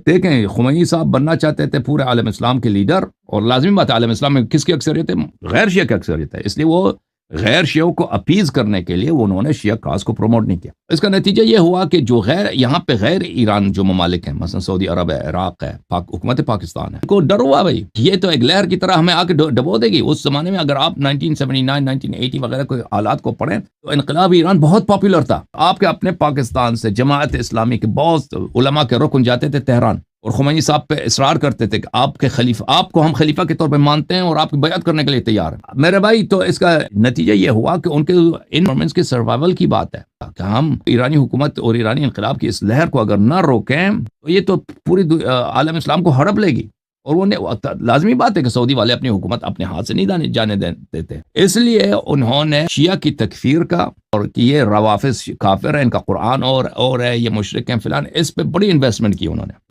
دیکھیں خمینی صاحب بننا چاہتے تھے پورے عالم اسلام کے لیڈر، اور لازمی بات ہے عالم اسلام میں کس کی اکثریت ہے؟ غیر شیعہ کی اکثریت ہے، اس لیے وہ غیر شیعوں کو اپیز کرنے کے لیے انہوں نے شیعہ کاز کو پروموٹ نہیں کیا۔ اس کا نتیجہ یہ ہوا کہ جو یہاں پہ غیر ایران جو ممالک ہیں، مثلا سعودی عرب ہے، عراق ہے، حکومت پاکستان ہے، کو ڈر ہوا بھائی یہ تو ایک لہر کی طرح ہمیں آ کے ڈبو دے گی۔ اس زمانے میں اگر آپ 1979 1980 وغیرہ کوئی حالات کو پڑھیں تو انقلاب ایران بہت پاپولر تھا۔ آپ کے اپنے پاکستان سے جماعت اسلامی کے بہت علماء کے رکن جاتے تھے تہران، اور خمینی صاحب پہ اصرار کرتے تھے کہ آپ کو ہم خلیفہ کے طور پہ مانتے ہیں اور آپ کی بیعت کرنے کے لیے تیار ہیں میرے بھائی۔ تو اس کا نتیجہ یہ ہوا کہ ان کے گورنمنٹس کے سروائیول کی بات ہے کہ ہم ایرانی حکومت اور ایرانی انقلاب کی اس لہر کو اگر نہ روکیں تو یہ تو پوری عالم اسلام کو ہڑپ لے گی، اور وہ لازمی بات ہے کہ سعودی والے اپنی حکومت اپنے ہاتھ سے نہیں جانے دیتے، اس لیے انہوں نے شیعہ کی تکفیر کا، اور کہ یہ روافض کافر ہیں، ان کا قرآن اور ہے، یہ مشرک ہیں فلان، اس پہ بڑی انویسٹمنٹ کی انہوں نے۔